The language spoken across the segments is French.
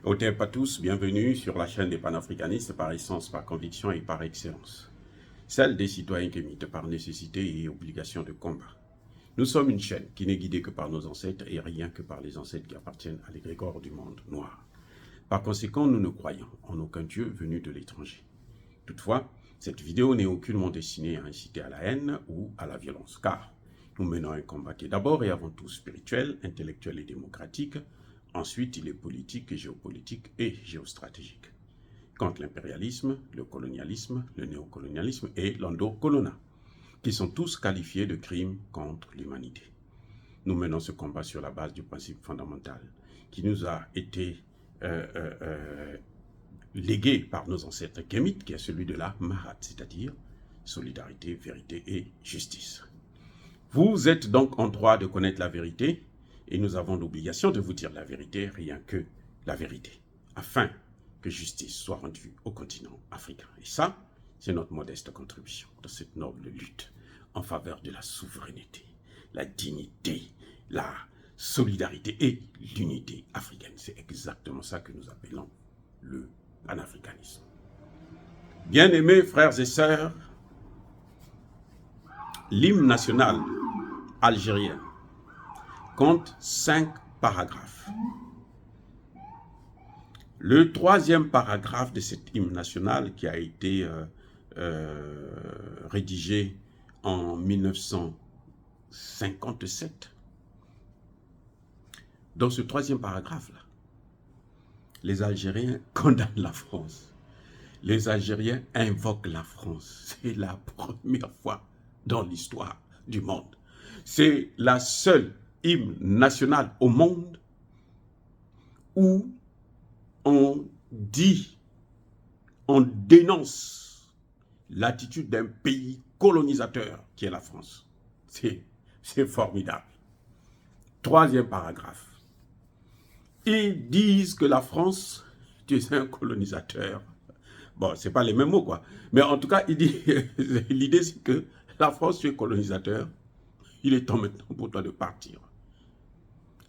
Otep à tous, bienvenue sur la chaîne des panafricanistes par essence, par conviction et par excellence. Celle des citoyens qui militent par nécessité et obligation de combat. Nous sommes une chaîne qui n'est guidée que par nos ancêtres et rien que par les ancêtres qui appartiennent à l'égrégore du monde noir. Par conséquent, nous ne croyons en aucun Dieu venu de l'étranger. Toutefois, cette vidéo n'est aucunement destinée à inciter à la haine ou à la violence, car nous menons un combat qui est d'abord et avant tout spirituel, intellectuel et démocratique. Ensuite, il est politique, géopolitique et géostratégique. Contre l'impérialisme, le colonialisme, le néocolonialisme et l'endocolona, qui sont tous qualifiés de crimes contre l'humanité. Nous menons ce combat sur la base du principe fondamental qui nous a été légué par nos ancêtres kémites, qui est celui de la Mahat, c'est-à-dire solidarité, vérité et justice. Vous êtes donc en droit de connaître la vérité et nous avons l'obligation de vous dire la vérité, rien que la vérité, afin que justice soit rendue au continent africain. Et ça, c'est notre modeste contribution dans cette noble lutte en faveur de la souveraineté, la dignité, la solidarité et l'unité africaine. C'est exactement ça que nous appelons le panafricanisme. Bien-aimés frères et sœurs, l'hymne national algérien compte 5 paragraphes. Le troisième paragraphe de cet hymne national qui a été rédigé en 1957, dans ce troisième paragraphe-là, les Algériens condamnent la France. Les Algériens invoquent la France. C'est la première fois dans l'histoire du monde. C'est la seule hymne national au monde où on dit, on dénonce l'attitude d'un pays colonisateur qui est la France. C'est formidable. Troisième paragraphe. Ils disent que la France, tu es un colonisateur. Bon, c'est pas les mêmes mots, quoi. Mais en tout cas, l'idée, c'est que la France, tu es colonisateur. Il est temps maintenant pour toi de partir.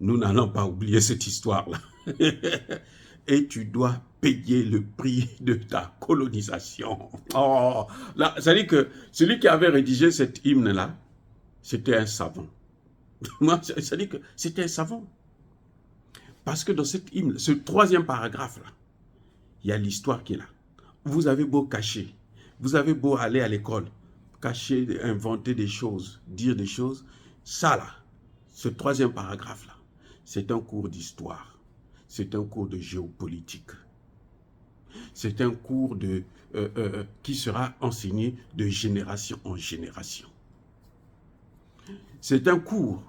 Nous n'allons pas oublier cette histoire-là. Et tu dois payer le prix de ta colonisation. Oh, là, ça veut dire que celui qui avait rédigé cet hymne-là, c'était un savant. Moi, ça veut dire que c'était un savant. Parce que dans cet hymne, ce troisième paragraphe-là, il y a l'histoire qui est là. Vous avez beau cacher, vous avez beau aller à l'école, cacher, inventer des choses, dire des choses, ça là, ce troisième paragraphe-là, c'est un cours d'histoire, c'est un cours de géopolitique, c'est un cours qui sera enseigné de génération en génération. C'est un cours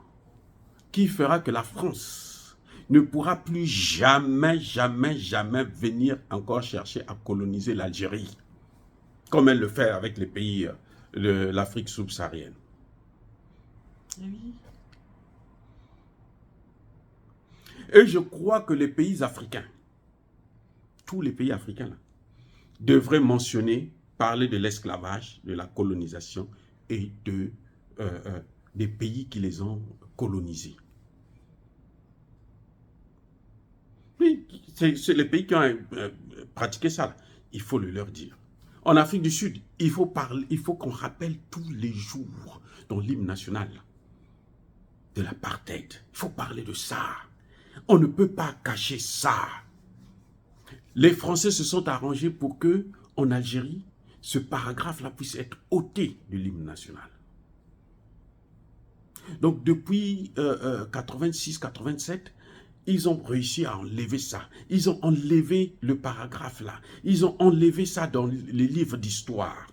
qui fera que la France ne pourra plus jamais, jamais, jamais venir encore chercher à coloniser l'Algérie, comme elle le fait avec les pays de l'Afrique subsaharienne. Oui. Et je crois que les pays africains, tous les pays africains, là, devraient mentionner, parler de l'esclavage, de la colonisation et des pays qui les ont colonisés. Oui, c'est les pays qui ont pratiqué ça. Il faut le leur dire. En Afrique du Sud, il faut qu'on rappelle tous les jours dans l'hymne national de l'apartheid. Il faut parler de ça. On ne peut pas cacher ça. Les Français se sont arrangés pour que, en Algérie, ce paragraphe-là puisse être ôté de l'hymne national. Donc depuis 86-87, ils ont réussi à enlever ça. Ils ont enlevé le paragraphe là. Ils ont enlevé ça dans les livres d'histoire.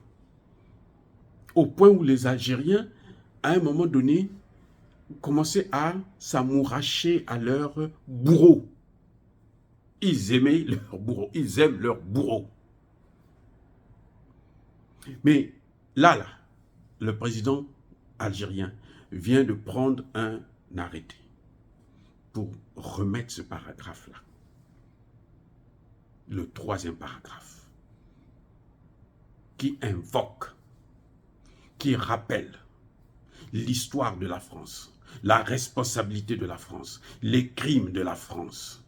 Au point où les Algériens, à un moment donné, commençaient à s'amouracher à leur bourreau. Ils aimaient leur bourreau. Ils aiment leur bourreau. Mais là, le président algérien vient de prendre un arrêté pour remettre ce paragraphe-là. Le troisième paragraphe, qui invoque, qui rappelle l'histoire de la France, la responsabilité de la France, les crimes de la France.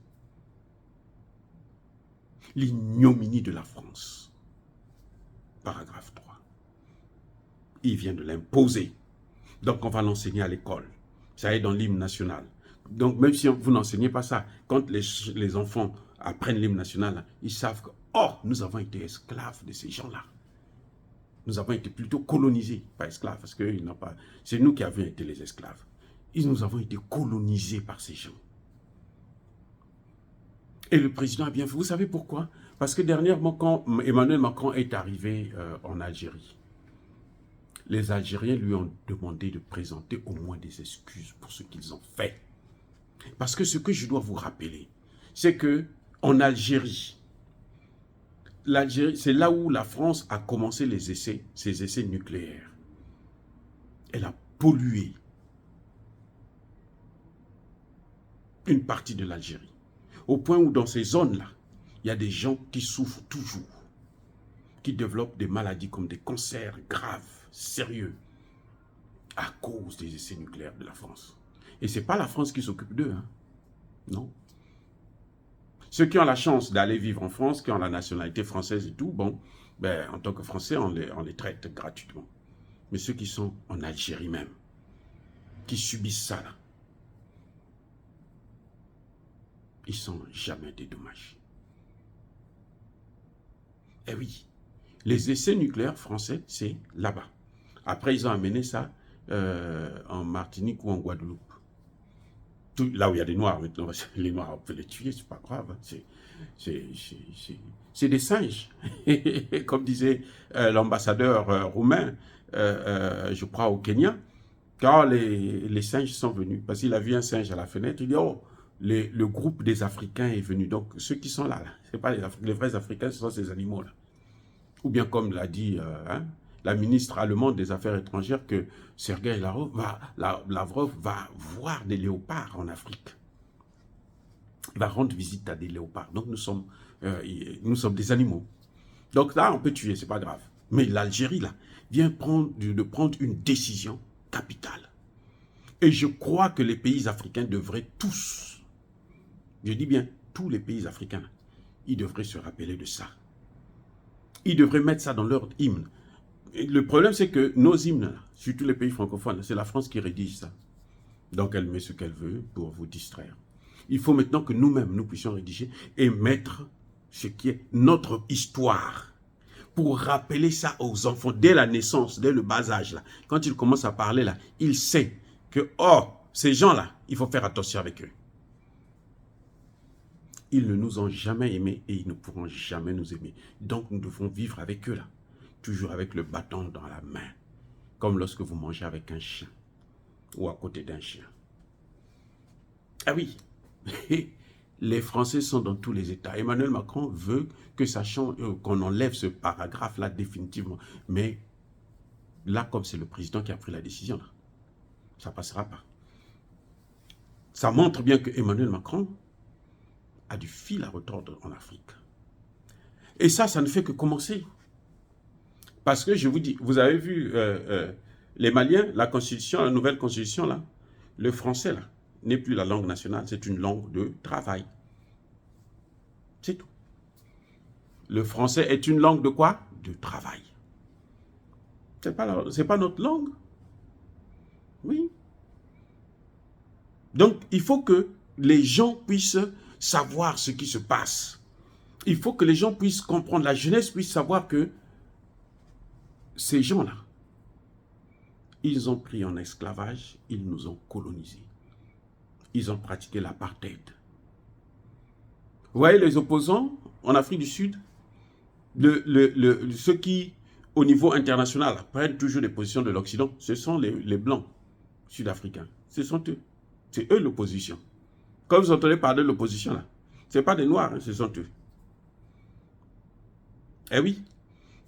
l'ignominie de la France. Paragraphe 3. Il vient de l'imposer. Donc, on va l'enseigner à l'école. Ça est dans l'hymne national. Donc, même si vous n'enseignez pas ça, quand les enfants apprennent l'hymne national, ils savent que, oh, nous avons été esclaves de ces gens-là. Nous avons été plutôt colonisés, pas esclaves, parce que c'est nous qui avions été les esclaves. Nous avons été colonisés par ces gens. Et le président a bien fait. Vous savez pourquoi? Parce que dernièrement, quand Emmanuel Macron est arrivé en Algérie, les Algériens lui ont demandé de présenter au moins des excuses pour ce qu'ils ont fait. Parce que ce que je dois vous rappeler, c'est que en Algérie, c'est là où la France a commencé ses essais nucléaires. Elle a pollué une partie de l'Algérie. Au point où dans ces zones-là, il y a des gens qui souffrent toujours, qui développent des maladies comme des cancers graves, sérieux, à cause des essais nucléaires de la France. Et ce n'est pas la France qui s'occupe d'eux, hein. Non. Ceux qui ont la chance d'aller vivre en France, qui ont la nationalité française et tout, bon, ben, en tant que Français, on les traite gratuitement. Mais ceux qui sont en Algérie même, qui subissent ça là, ils ne sont jamais dédommagés. Eh oui, les essais nucléaires français, c'est là-bas. Après, ils ont amené ça en Martinique ou en Guadeloupe. Là où il y a des Noirs, maintenant, les Noirs, on peut les tuer, c'est pas grave. C'est des singes. Comme disait l'ambassadeur roumain, je crois au Kenya, quand les singes sont venus, parce qu'il a vu un singe à la fenêtre, il dit, oh, le groupe des Africains est venu. Donc, ceux qui sont là, ce n'est pas les vrais Africains, ce sont ces animaux-là. Ou bien, comme l'a dit la ministre allemande des Affaires étrangères, que Sergueï Lavrov va voir des léopards en Afrique. Il va rendre visite à des léopards. Donc, nous sommes des animaux. Donc là, on peut tuer, c'est pas grave. Mais l'Algérie, là, vient de prendre une décision capitale. Et je crois que les pays africains devraient tous, je dis bien tous les pays africains, ils devraient se rappeler de ça. Ils devraient mettre ça dans leur hymne. Et le problème, c'est que nos hymnes, surtout les pays francophones, c'est la France qui rédige ça. Donc, elle met ce qu'elle veut pour vous distraire. Il faut maintenant que nous-mêmes, nous puissions rédiger et mettre ce qui est notre histoire pour rappeler ça aux enfants dès la naissance, dès le bas âge. Là. Quand ils commencent à parler, là, ils savent que, oh, ces gens-là, il faut faire attention avec eux. Ils ne nous ont jamais aimés et ils ne pourront jamais nous aimer. Donc, nous devons vivre avec eux, là. Toujours avec le bâton dans la main. Comme lorsque vous mangez avec un chien. Ou à côté d'un chien. Ah oui. Les Français sont dans tous les États. Emmanuel Macron veut que ça change, qu'on enlève ce paragraphe-là définitivement. Mais là, comme c'est le président qui a pris la décision, là, ça ne passera pas. Ça montre bien que Emmanuel Macron a du fil à retordre en Afrique. Et ça ne fait que commencer. Parce que je vous dis, vous avez vu les Maliens, la constitution, la nouvelle constitution, là, le français, là, n'est plus la langue nationale, c'est une langue de travail. C'est tout. Le français est une langue de quoi? De travail. C'est pas notre langue. Oui. Donc, il faut que les gens puissent savoir ce qui se passe. Il faut que les gens puissent comprendre, la jeunesse puisse savoir que ces gens-là, ils ont pris en esclavage, ils nous ont colonisés. Ils ont pratiqué l'apartheid. Vous voyez les opposants en Afrique du Sud, ceux qui, au niveau international, prennent toujours des positions de l'Occident, ce sont les Blancs sud-africains. Ce sont eux. C'est eux l'opposition. Quand vous entendez parler de l'opposition, là, ce n'est pas des Noirs, hein, ce sont eux. Eh oui.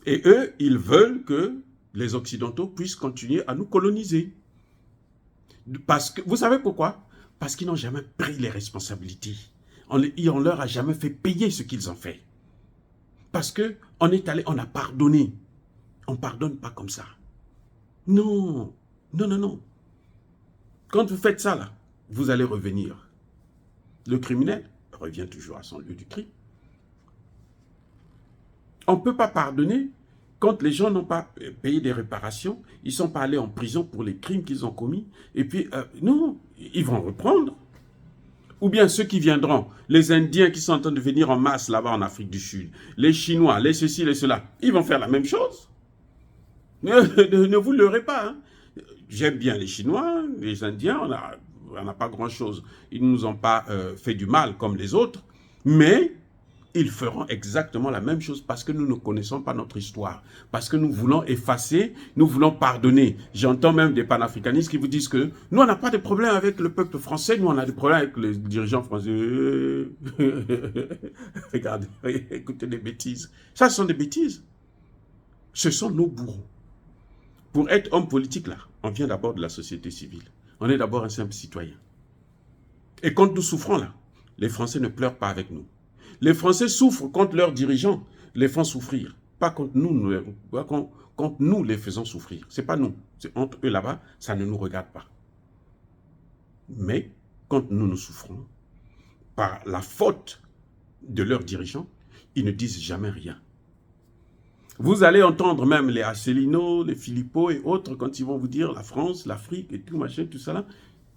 Et eux, ils veulent que les Occidentaux puissent continuer à nous coloniser. Parce que, vous savez pourquoi? Parce qu'ils n'ont jamais pris les responsabilités. On leur a jamais fait payer ce qu'ils ont fait. Parce qu'on est allé, on a pardonné. On ne pardonne pas comme ça. Non, non, non, non. Quand vous faites ça, là, vous allez revenir. Le criminel revient toujours à son lieu du crime. On ne peut pas pardonner quand les gens n'ont pas payé des réparations, ils ne sont pas allés en prison pour les crimes qu'ils ont commis, et puis, non, ils vont reprendre. Ou bien ceux qui viendront, les Indiens qui sont en train de venir en masse là-bas en Afrique du Sud, les Chinois, les ceci, les cela, ils vont faire la même chose. Ne vous leurrez pas. Hein. J'aime bien les Chinois, les Indiens, on n'a pas grand-chose. Ils ne nous ont pas fait du mal comme les autres, mais ils feront exactement la même chose parce que nous ne connaissons pas notre histoire, parce que nous voulons effacer, nous voulons pardonner. J'entends même des panafricanistes qui vous disent que nous, on n'a pas de problème avec le peuple français, nous, on a des problèmes avec les dirigeants français. Regardez, écoutez des bêtises. Ça, ce sont des bêtises. Ce sont nos bourreaux. Pour être homme politique, là, on vient d'abord de la société civile. On est d'abord un simple citoyen. Et quand nous souffrons, là, les Français ne pleurent pas avec nous. Les Français souffrent quand leurs dirigeants les font souffrir, pas quand nous les faisons souffrir. Ce n'est pas nous, c'est entre eux là-bas, ça ne nous regarde pas. Mais quand nous souffrons, par la faute de leurs dirigeants, ils ne disent jamais rien. Vous allez entendre même les Asselineau, les Philippot et autres, quand ils vont vous dire la France, l'Afrique et tout, machin, tout ça là,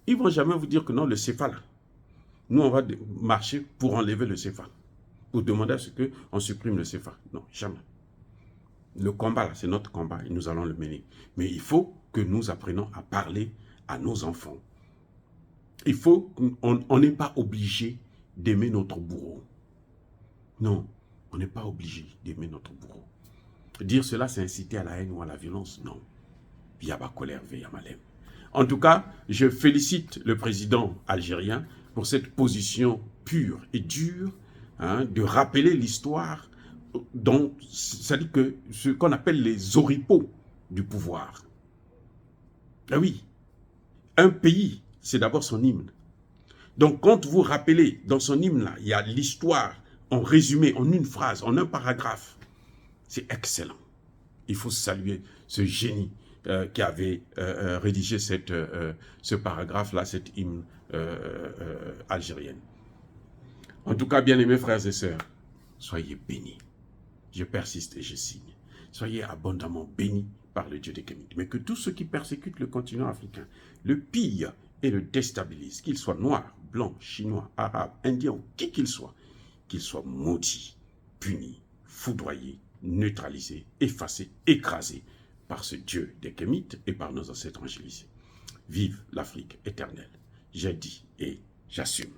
ils ne vont jamais vous dire que non, le CFA là. Nous, on va marcher pour enlever le CFA. Pour demander à ce qu'on supprime le CFA. Non, jamais. Le combat, là, c'est notre combat et nous allons le mener. Mais il faut que nous apprenions à parler à nos enfants. Il faut qu'on n'est pas obligé d'aimer notre bourreau. Non, on n'est pas obligé d'aimer notre bourreau. Dire cela, c'est inciter à la haine ou à la violence. Non. Il y a ma colère, il y a ma lèvre. En tout cas, je félicite le président algérien pour cette position pure et dure, hein, de rappeler l'histoire, c'est-à-dire que ce qu'on appelle les oripeaux du pouvoir. Ah oui, un pays, c'est d'abord son hymne. Donc quand vous rappelez dans son hymne, là, il y a l'histoire en résumé, en une phrase, en un paragraphe, c'est excellent. Il faut saluer ce génie qui avait rédigé ce paragraphe-là, cette hymne algérienne. En tout cas, bien-aimés frères et sœurs, soyez bénis. Je persiste et je signe. Soyez abondamment bénis par le Dieu des Kémites. Mais que tous ceux qui persécutent le continent africain, le pillent et le déstabilisent, qu'ils soient noirs, blancs, chinois, arabes, indiens ou qui qu'ils soient maudits, punis, foudroyés, neutralisés, effacés, écrasés par ce Dieu des Kémites et par nos ancêtres angélisés. Vive l'Afrique éternelle. J'ai dit et j'assume.